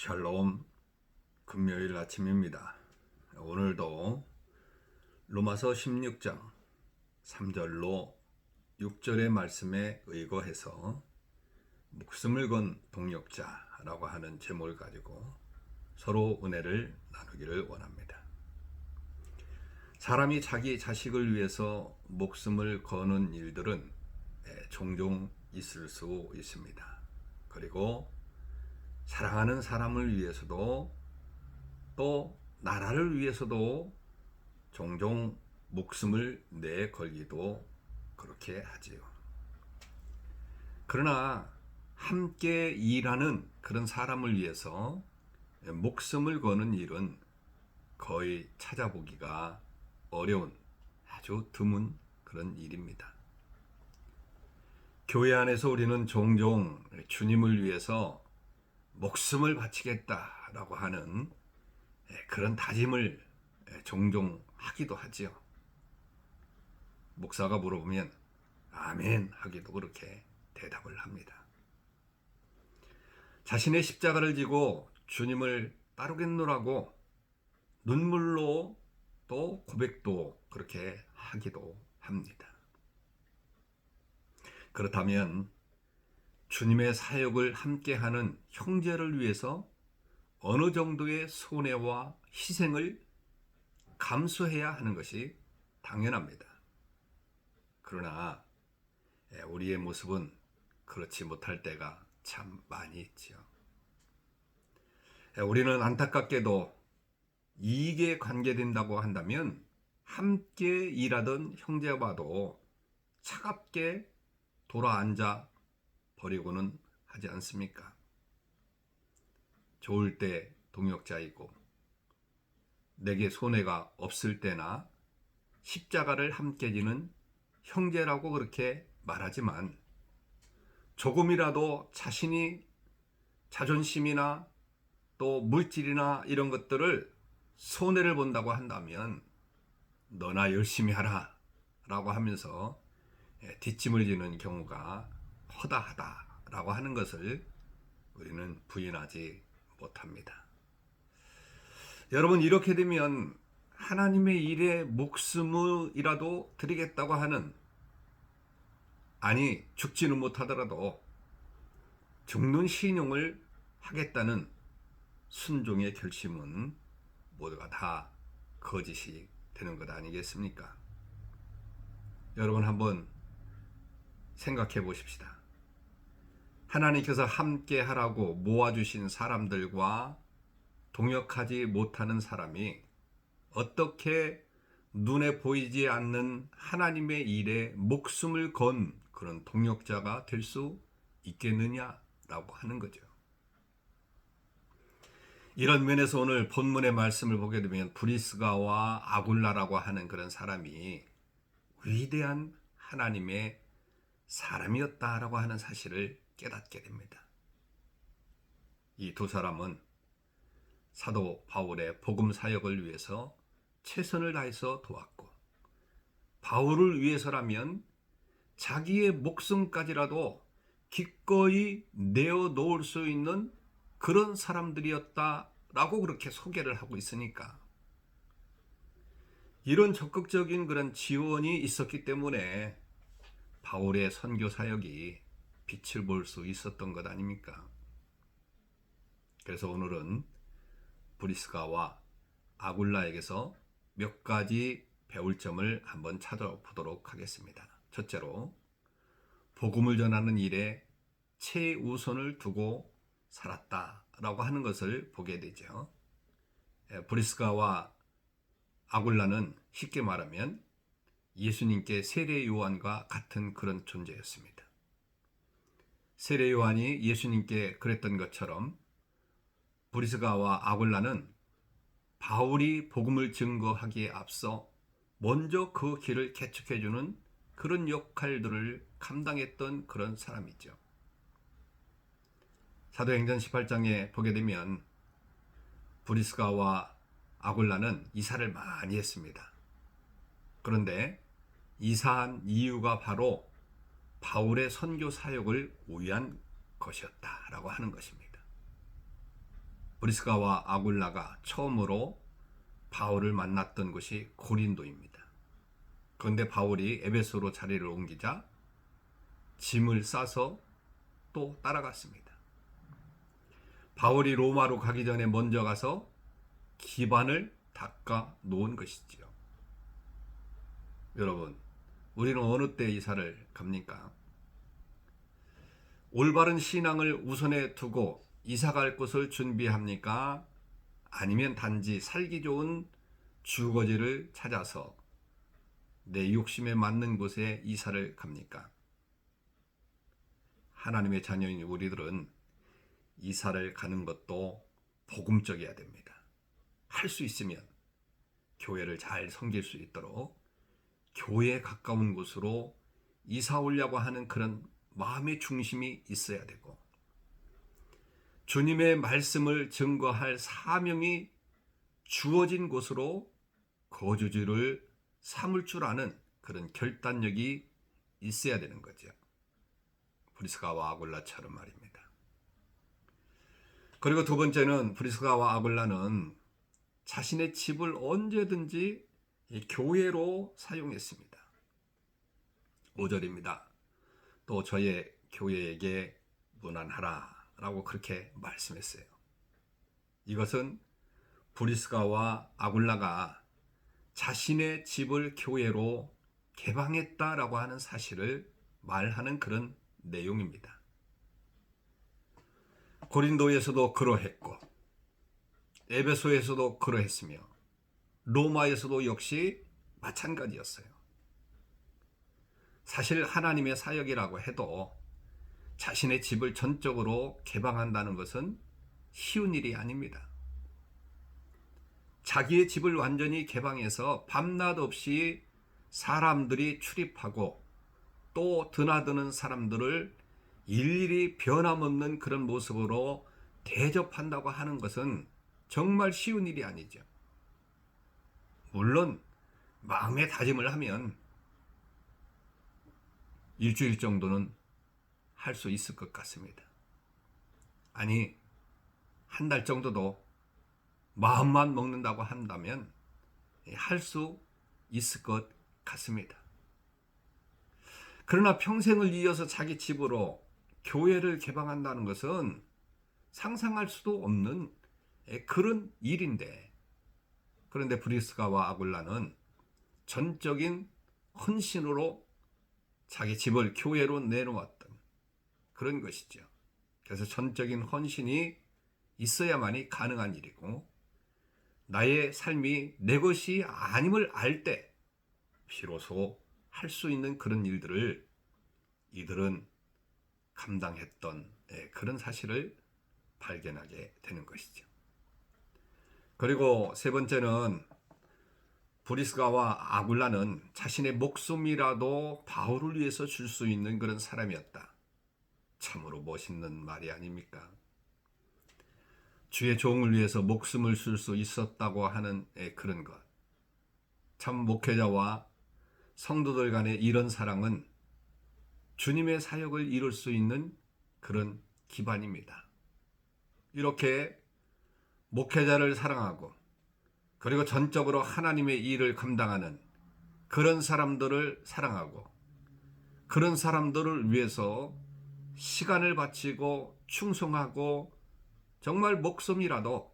샬롬, 금요일 아침입니다. 오늘도 로마서 16장 3절로 6절의 말씀에 의거해서 목숨을 건 동역자라고 하는 제목을 가지고 서로 은혜를 나누기를 원합니다. 사람이 자기 자식을 위해서 목숨을 거는 일들은 종종 있을 수 있습니다. 그리고 사랑하는 사람을 위해서도 또 나라를 위해서도 종종 목숨을 내걸기도 그렇게 하지요. 그러나 함께 일하는 그런 사람을 위해서 목숨을 거는 일은 거의 찾아보기가 어려운 아주 드문 그런 일입니다. 교회 안에서 우리는 종종 주님을 위해서 목숨을 바치겠다라고 하는 그런 다짐을 종종 하기도 하지요. 목사가 물어보면 아멘 하기도 그렇게 대답을 합니다. 자신의 십자가를 지고 주님을 따르겠노라고 눈물로 또 고백도 그렇게 하기도 합니다. 그렇다면 주님의 사역을 함께하는 형제를 위해서 어느 정도의 손해와 희생을 감수해야 하는 것이 당연합니다. 그러나 우리의 모습은 그렇지 못할 때가 참 많이 있지요. 우리는 안타깝게도 이익에 관계된다고 한다면 함께 일하던 형제와도 차갑게 돌아앉아 버리고는 하지 않습니까? 좋을 때 동역자이고 내게 손해가 없을 때나 십자가를 함께 지는 형제라고 그렇게 말하지만 조금이라도 자신이 자존심이나 또 물질이나 이런 것들을 손해를 본다고 한다면 너나 열심히 하라 라고 하면서 뒷짐을 지는 경우가 허다하다라고 하는 것을 우리는 부인하지 못합니다. 여러분, 이렇게 되면 하나님의 일에 목숨이라도 드리겠다고 하는, 아니 죽지는 못하더라도 죽는 신용을 하겠다는 순종의 결심은 모두가 다 거짓이 되는 것 아니겠습니까? 여러분 한번 생각해 보십시다. 하나님께서 함께 하라고 모아주신 사람들과 동역하지 못하는 사람이 어떻게 눈에 보이지 않는 하나님의 일에 목숨을 건 그런 동역자가 될 수 있겠느냐라고 하는 거죠. 이런 면에서 오늘 본문의 말씀을 보게 되면 브리스가와 아굴라라고 하는 그런 사람이 위대한 하나님의 사람이었다라고 하는 사실을 깨닫게 됩니다. 이 두 사람은 사도 바울의 복음 사역을 위해서 최선을 다해서 도왔고, 바울을 위해서라면 자기의 목숨까지라도 기꺼이 내어놓을 수 있는 그런 사람들이었다라고 그렇게 소개를 하고 있으니까, 이런 적극적인 그런 지원이 있었기 때문에 바울의 선교 사역이 빛을 볼 수 있었던 것 아닙니까? 그래서 오늘은 브리스가와 아굴라에게서 몇 가지 배울 점을 한번 찾아보도록 하겠습니다. 첫째로, 복음을 전하는 일에 최우선을 두고 살았다라고 하는 것을 보게 되죠. 브리스가와 아굴라는 쉽게 말하면 예수님께 세례 요한과 같은 그런 존재였습니다. 세례 요한이 예수님께 그랬던 것처럼 브리스가와 아굴라는 바울이 복음을 증거하기에 앞서 먼저 그 길을 개척해주는 그런 역할들을 감당했던 그런 사람이죠. 사도행전 18장에 보게 되면 브리스가와 아굴라는 이사를 많이 했습니다. 그런데 이사한 이유가 바로 바울의 선교 사역을 위한 것이었다라고 하는 것입니다. 브리스가와 아굴라가 처음으로 바울을 만났던 곳이 고린도입니다. 그런데 바울이 에베소로 자리를 옮기자 짐을 싸서 또 따라갔습니다. 바울이 로마로 가기 전에 먼저 가서 기반을 닦아 놓은 것이지요. 여러분, 우리는 어느 때 이사를 갑니까? 올바른 신앙을 우선에 두고 이사 갈 곳을 준비합니까? 아니면 단지 살기 좋은 주거지를 찾아서 내 욕심에 맞는 곳에 이사를 갑니까? 하나님의 자녀인 우리들은 이사를 가는 것도 복음적이어야 됩니다. 할 수 있으면 교회를 잘 섬길 수 있도록 교회에 가까운 곳으로 이사 오려고 하는 그런 마음의 중심이 있어야 되고, 주님의 말씀을 증거할 사명이 주어진 곳으로 거주지를 삼을 줄 아는 그런 결단력이 있어야 되는 거죠. 브리스가와 아굴라처럼 말입니다. 그리고 두 번째는 브리스가와 아굴라는 자신의 집을 언제든지 교회로 사용했습니다. 5절입니다. 또 저의 교회에게 문안하라 라고 그렇게 말씀했어요. 이것은 브리스가와 아굴라가 자신의 집을 교회로 개방했다라고 하는 사실을 말하는 그런 내용입니다. 고린도에서도 그러했고 에베소에서도 그러했으며 로마에서도 역시 마찬가지였어요. 사실 하나님의 사역이라고 해도 자신의 집을 전적으로 개방한다는 것은 쉬운 일이 아닙니다. 자기의 집을 완전히 개방해서 밤낮 없이 사람들이 출입하고 또 드나드는 사람들을 일일이 변함없는 그런 모습으로 대접한다고 하는 것은 정말 쉬운 일이 아니죠. 물론 마음의 다짐을 하면 일주일 정도는 할 수 있을 것 같습니다. 아니, 한 달 정도도 마음만 먹는다고 한다면 할 수 있을 것 같습니다. 그러나 평생을 이어서 자기 집으로 교회를 개방한다는 것은 상상할 수도 없는 그런 일인데, 그런데 브리스가와 아굴라는 전적인 헌신으로 자기 집을 교회로 내놓았던 그런 것이죠. 그래서 전적인 헌신이 있어야만이 가능한 일이고, 나의 삶이 내 것이 아님을 알 때 비로소 할 수 있는 그런 일들을 이들은 감당했던 그런 사실을 발견하게 되는 것이죠. 그리고 세 번째는 브리스가와 아굴라는 자신의 목숨이라도 바울을 위해서 줄 수 있는 그런 사람이었다. 참으로 멋있는 말이 아닙니까? 주의 종을 위해서 목숨을 쓸 수 있었다고 하는 그런 것. 참 목회자와 성도들 간의 이런 사랑은 주님의 사역을 이룰 수 있는 그런 기반입니다. 이렇게 목회자를 사랑하고 그리고 전적으로 하나님의 일을 감당하는 그런 사람들을 사랑하고 그런 사람들을 위해서 시간을 바치고 충성하고 정말 목숨이라도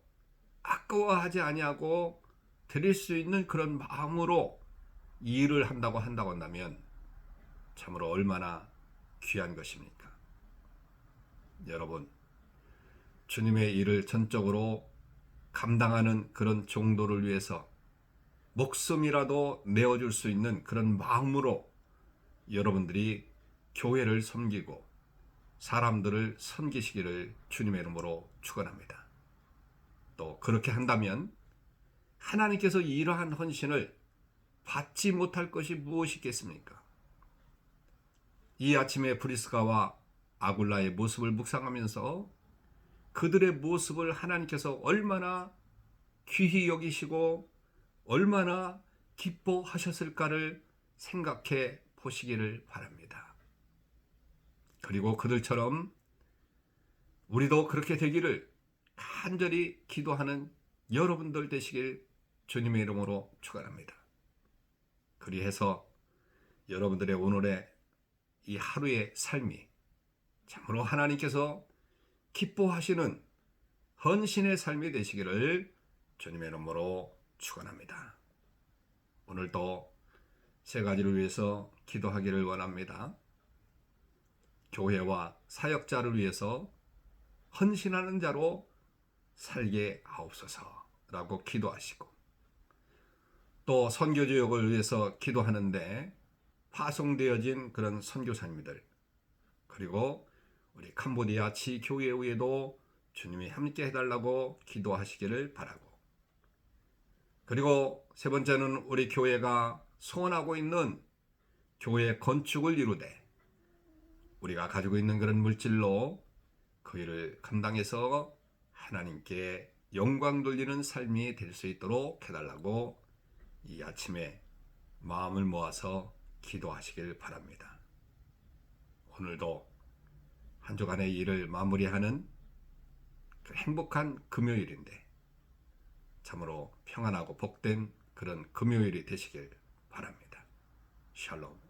아까워하지 아니하고 드릴 수 있는 그런 마음으로 일을 한다고 한다면 참으로 얼마나 귀한 것입니까? 여러분, 주님의 일을 전적으로 감당하는 그런 종도를 위해서 목숨이라도 내어줄 수 있는 그런 마음으로 여러분들이 교회를 섬기고 사람들을 섬기시기를 주님의 이름으로 축원합니다. 또 그렇게 한다면 하나님께서 이러한 헌신을 받지 못할 것이 무엇이겠습니까? 이 아침에 브리스가와 아굴라의 모습을 묵상하면서 그들의 모습을 하나님께서 얼마나 귀히 여기시고 얼마나 기뻐하셨을까를 생각해 보시기를 바랍니다. 그리고 그들처럼 우리도 그렇게 되기를 간절히 기도하는 여러분들 되시길 주님의 이름으로 축원합니다. 그리해서 여러분들의 오늘의 이 하루의 삶이 참으로 하나님께서 기뻐하시는 헌신의 삶이 되시기를 주님의 이름으로 축원합니다. 오늘도 세 가지를 위해서 기도하기를 원합니다. 교회와 사역자를 위해서 헌신하는 자로 살게 하옵소서라고 기도하시고, 또 선교지역을 위해서 기도하는데 파송되어진 그런 선교사님들, 그리고 우리 캄보디아 지교회에도 주님이 함께 해달라고 기도하시기를 바라고, 그리고 세 번째는 우리 교회가 소원하고 있는 교회 건축을 이루되 우리가 가지고 있는 그런 물질로 그 일을 감당해서 하나님께 영광 돌리는 삶이 될 수 있도록 해달라고 이 아침에 마음을 모아서 기도하시길 바랍니다. 오늘도 한 주간의 일을 마무리하는 그 행복한 금요일인데 참으로 평안하고 복된 그런 금요일이 되시길 바랍니다. 샬롬.